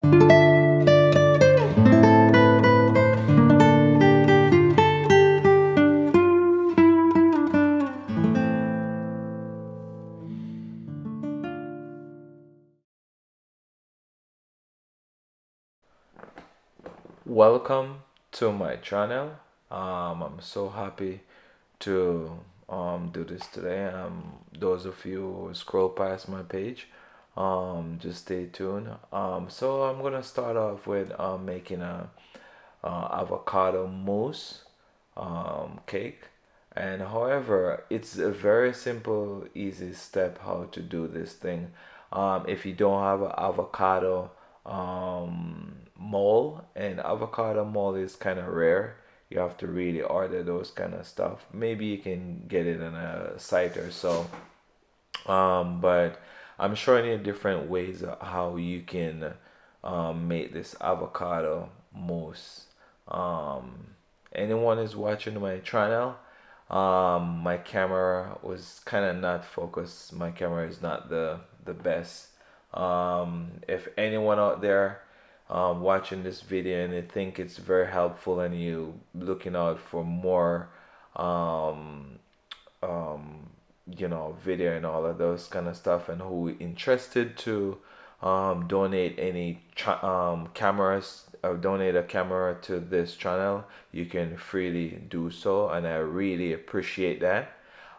Welcome to my channel. I'm so happy to do this today. Those of you who scroll past my page, just stay tuned. So I'm gonna start off with making a avocado mousse cake. And however, it's a very simple, easy step how to do this thing. If you don't have an avocado mole, and avocado mole is kind of rare, you have to really order those kind of stuff. Maybe you can get it on a site or so. But I'm showing you different ways of how you can make this avocado mousse. Anyone is watching my channel, my camera was kind of not focused. My camera is not the best. If anyone out there watching this video and they think it's very helpful and you looking out for more um, um, video and all of those kind of stuff, and who interested to donate any cameras or donate a camera to this channel, you can freely do so, and I really appreciate that.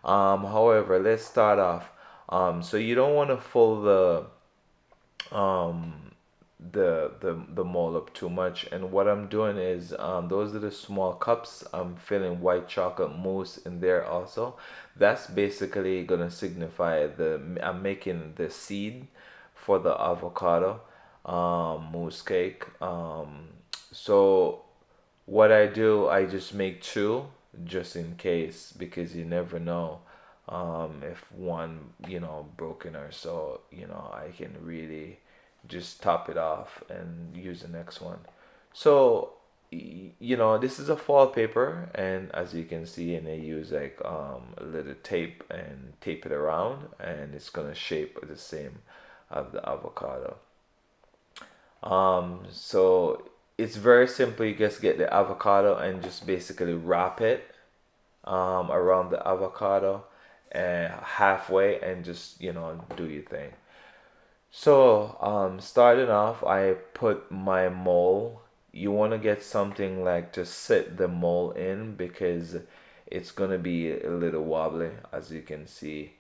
However, let's start off. So you don't want to fold um, the mold up too much, and what I'm doing is those are the small cups. I'm filling white chocolate mousse in there also. That's basically gonna signify the I'm making the seed for the avocado mousse cake. So what I do, I just make two just in case, because you never know if one, broken or so, I can really just top it off and use the next one. So, this is a foil paper, and as you can see, and I use like a little tape and tape it around, and it's gonna shape the same of the avocado. So it's very simple. You just get the avocado and just basically wrap it around the avocado and halfway, and just do your thing. So starting off, I put my mole. You want to get something like to sit the mole in, because it's gonna be a little wobbly, as you can see.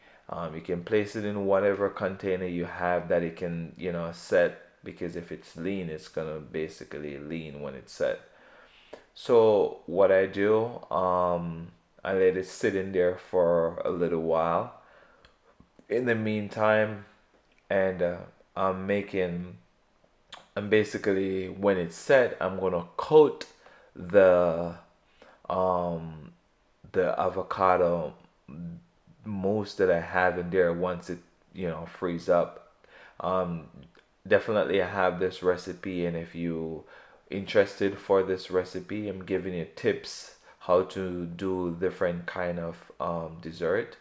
You can place it in whatever container you have that it can set, because if it's lean, it's gonna basically lean when it's set. So what I do, I let it sit in there for a little while. In the meantime, and I'm making, and basically when it's set, I'm gonna coat the um the avocado mousse that I have in there once it freeze up. Um, Definitely I have this recipe, and if you interested for this recipe, I'm giving you tips how to do different kind of dessert.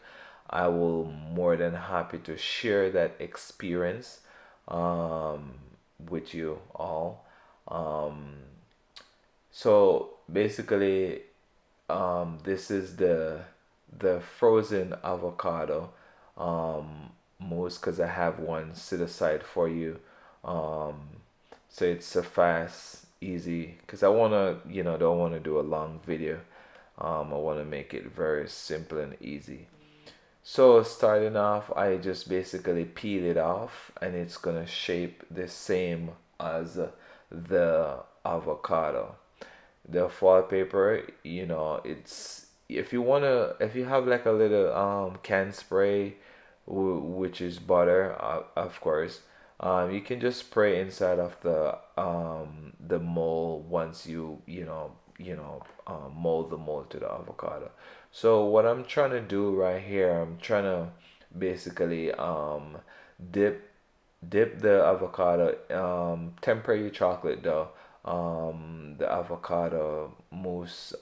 I will more than happy to share that experience um, with you all. Um, so basically, this is the frozen avocado mousse, because I have one set aside for you. Um, so it's a fast, easy, because I wanna, don't wanna do a long video. I wanna make it very simple and easy. So starting off, I just basically peel it off, and it's gonna shape the same as the avocado. The foil paper, it's, if you have like a little can spray, which is butter, of course, you can just spray inside of the mold once mold the mold to the avocado. So what I'm trying to do right here, I'm trying to basically dip dip the avocado, temper your chocolate dough, the avocado mousse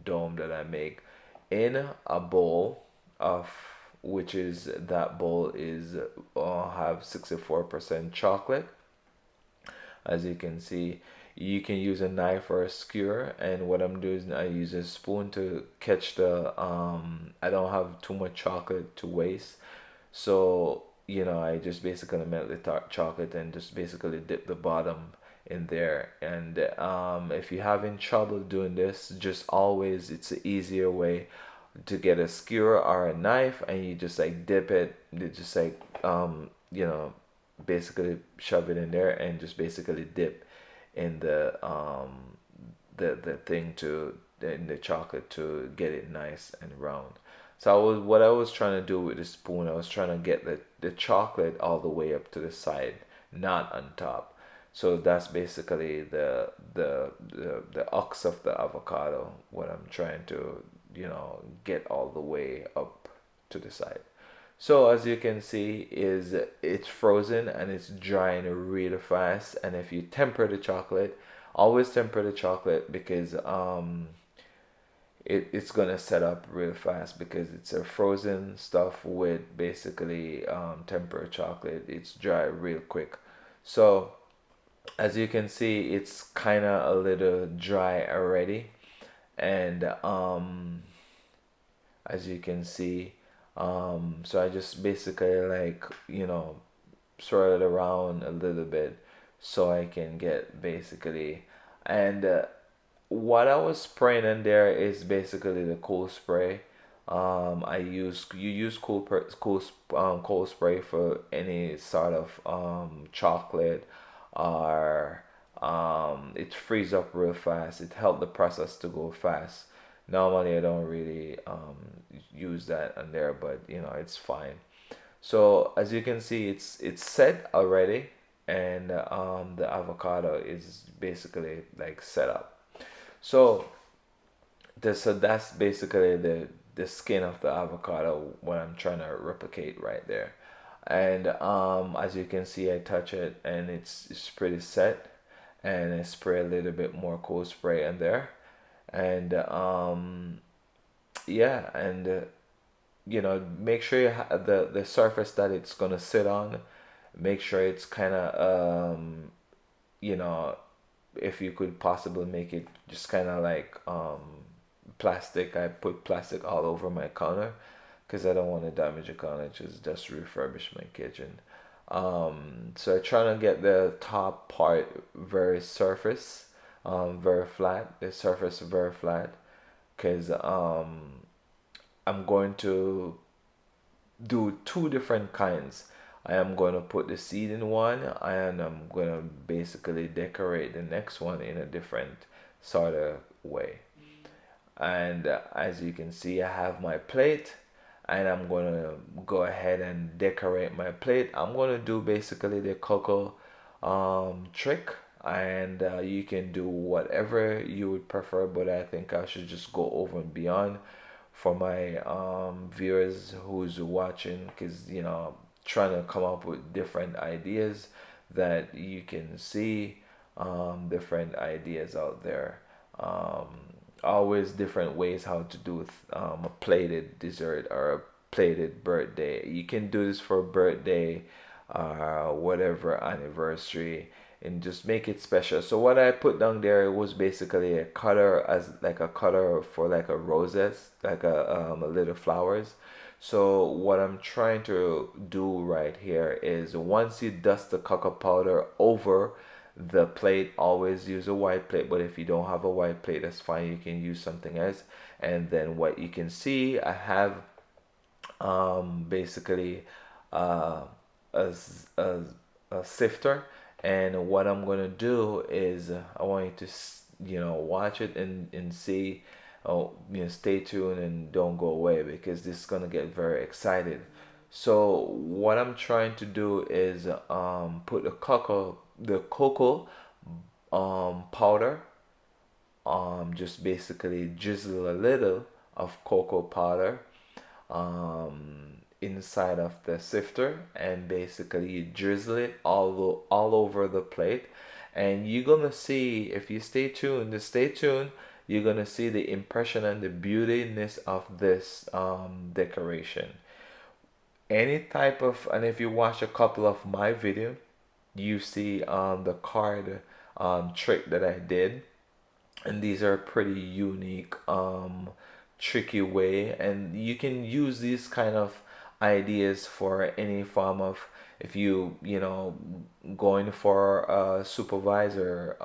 dome that I make in a bowl of, which is, that bowl is have 64% chocolate. As you can see, you can use a knife or a skewer, and what I'm doing is I use a spoon to catch the I don't have too much chocolate to waste, so I just basically melt the chocolate and just basically dip the bottom in there. And if you're having trouble doing this, just always, it's an easier way to get a skewer or a knife, and you just like dip it, you just like basically shove it in there and just basically dip in the thing to in the chocolate to get it nice and round. So what I was trying to do with the spoon, I was trying to get the chocolate all the way up to the side, not on top. So that's basically the ox of the avocado, what I'm trying to, get all the way up to the side. So as you can see, is it's frozen and it's drying really fast. And if you temper the chocolate, always temper the chocolate, because it's gonna set up real fast, because it's a frozen stuff with basically tempered chocolate. It's dry real quick. So as you can see, it's kind of a little dry already. And as you can see, so I just basically like, swirl it around a little bit so I can get basically. And what I was spraying in there is basically the cool spray. You use cool spray for any sort of chocolate, or it frees up real fast. It helped the process to go fast. Normally I don't really use that in there, but it's fine. So as you can see, it's set already, and the avocado is basically like set up. So that's basically the skin of the avocado, what I'm trying to replicate right there. And as you can see, I touch it and it's pretty set, and I spray a little bit more cool spray in there. And yeah, and make sure you have the surface that it's gonna sit on, make sure it's kind of you know if you could possibly make it just kind of like plastic. I put plastic all over my counter because I don't want to damage the counter, just refurbish my kitchen. So I try to get the top part very surface, very flat, the surface very flat, because I'm going to do two different kinds. I am going to put the seed in one, and I'm going to basically decorate the next one in a different sort of way. And as you can see, I have my plate, and I'm going to go ahead and decorate my plate. I'm going to do basically the cocoa trick, and you can do whatever you would prefer, but I think I should just go over and beyond for my viewers who's watching, because trying to come up with different ideas that you can see, different ideas out there, um, always different ways how to do a plated dessert or a plated birthday. You can do this for birthday, whatever anniversary, and just make it special. So what I put down there was basically a cutter, as like a cutter for like a roses, like a little flowers. So what I'm trying to do right here is, once you dust the cocoa powder over the plate, always use a white plate, but if you don't have a white plate, that's fine, you can use something else. And then what you can see, I have basically uh, a, a, a sifter, and what I'm gonna do is I want you to watch it and see. Oh, stay tuned and don't go away, because this is gonna get very excited. So what I'm trying to do is put the cocoa powder, just basically drizzle a little of cocoa powder inside of the sifter, and basically you drizzle it all over the plate. And you're gonna see, if you stay tuned, you're gonna see the impression and the beautiness of this decoration. Any type of, and if you watch a couple of my video, you see the card trick that I did, and these are pretty unique, tricky way, and you can use these kind of ideas for any form of, if you know, going for a supervisor,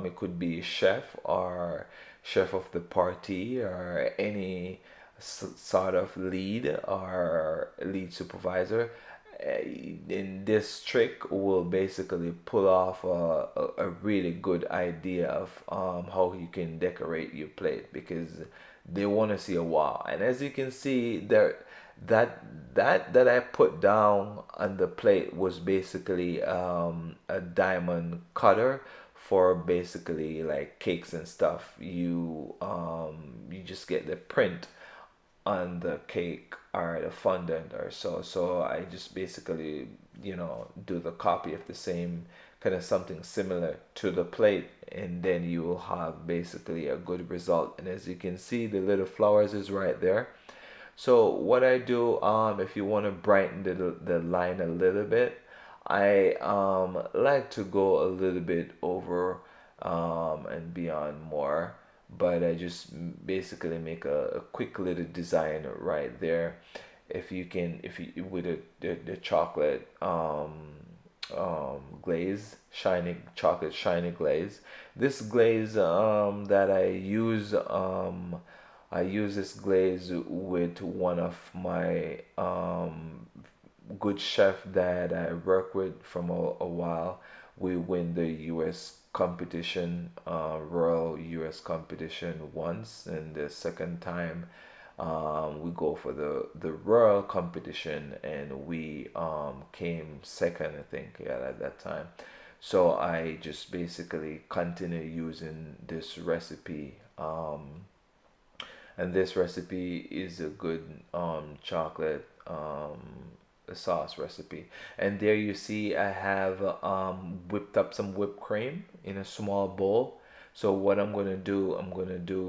it could be chef or chef of the party or any sort of lead or lead supervisor. In this trick will basically pull off a really good idea of how you can decorate your plate, because they want to see a wow. And as you can see there, that I put down on the plate was basically a diamond cutter for basically like cakes and stuff. You just get the print on the cake or the fondant or so. So I just basically, do the copy of the same kind of something similar to the plate, and then you will have basically a good result. And as you can see, the little flowers is right there. So what I do, if you want to brighten the line a little bit, I like to go a little bit over and beyond more, but I just basically make a quick little design right there. If you can, if you with the chocolate glaze, shiny chocolate shiny glaze. This glaze that I use this glaze with one of my good chef that I work with from a while. We win the U.S. competition, Royal U.S. competition once, and the second time we go for the Royal competition, and we came second, I think, yeah, at that time. So I just basically continue using this recipe. And this recipe is a good chocolate sauce recipe. And there you see I have whipped up some whipped cream in a small bowl. So what I'm gonna do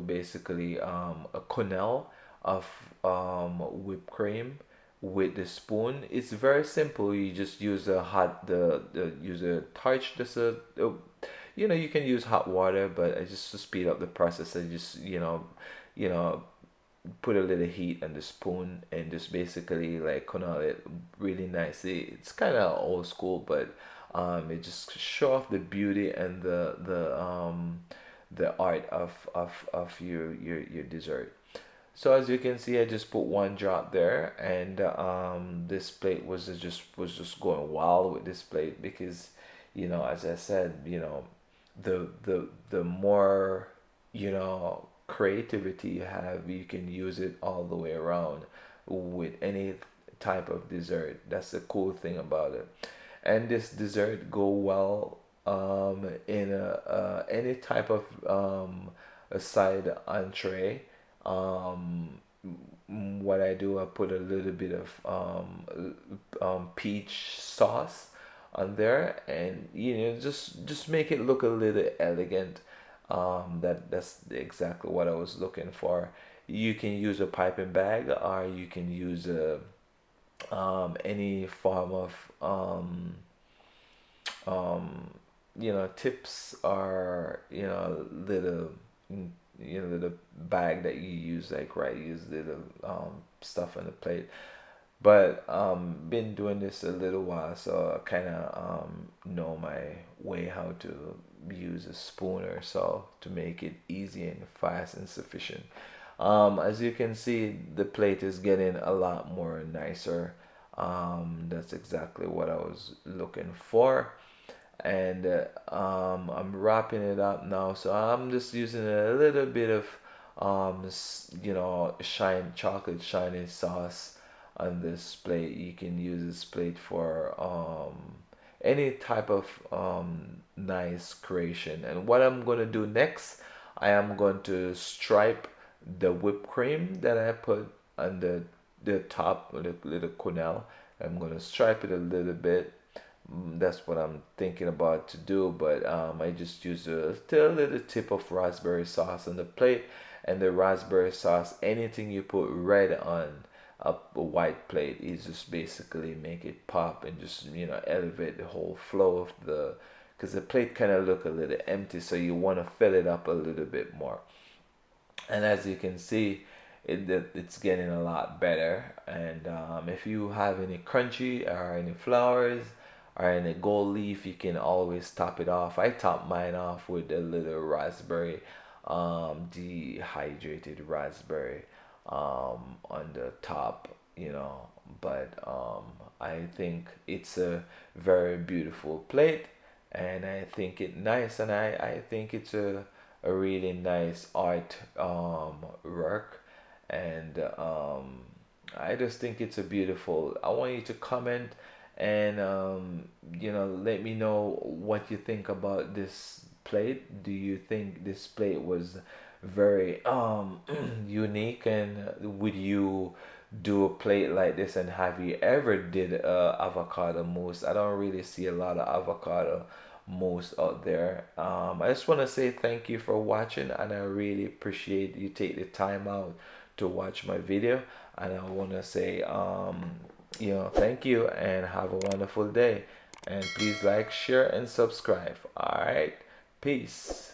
basically a quenelle of whipped cream with the spoon. It's very simple. You just use a hot the use a torch, just you can use hot water, but I just to speed up the process, I just you know put a little heat on the spoon and just basically like cannot it really nicely. It's kind of old school, but it just show off the beauty and the art of your dessert. So as you can see, I just put one drop there, and this plate was just going wild with this plate, because as I said, the more creativity you have, you can use it all the way around with any type of dessert. That's the cool thing about it. And this dessert go well in any type of a side entree. um what I do, I put a little bit of peach sauce on there, and just make it look a little elegant. That's exactly what I was looking for. You can use a piping bag, or you can use any form of um, tips, or little little bag that you use, like, right, use little stuff on the plate. But been doing this a little while, so I kind of know my way how to use a spoon or so to make it easy and fast and sufficient. As you can see, the plate is getting a lot more nicer. That's exactly what I was looking for. And I'm wrapping it up now, so I'm just using a little bit of shine chocolate shiny sauce on this plate. You can use this plate for any type of nice creation. And what I'm going to do next, I am going to stripe the whipped cream that I put on the top of the little quenelle. I'm going to stripe it a little bit. That's what I'm thinking about to do, but I just use a little tip of raspberry sauce on the plate. And the raspberry sauce, anything you put red on, a white plate. Is just basically make it pop and just, you know, elevate the whole flow of the, because the plate kind of look a little empty, so you want to fill it up a little bit more. And as you can see, it's getting a lot better. And if you have any crunchy or any flowers or any gold leaf, you can always top it off. I top mine off with a little raspberry, dehydrated raspberry, on the top, you know. But I think it's a very beautiful plate, and I think it nice, and I think it's a really nice art work. And I just think it's a beautiful. I want you to comment and you know, let me know what you think about this plate. Do you think this plate was very unique, and would you do a plate like this? And have you ever did avocado mousse? I don't really see a lot of avocado mousse out there. I just want to say thank you for watching, and I really appreciate you take the time out to watch my video. And I want to say you know, thank you and have a wonderful day. And please like, share, and subscribe. All right, peace.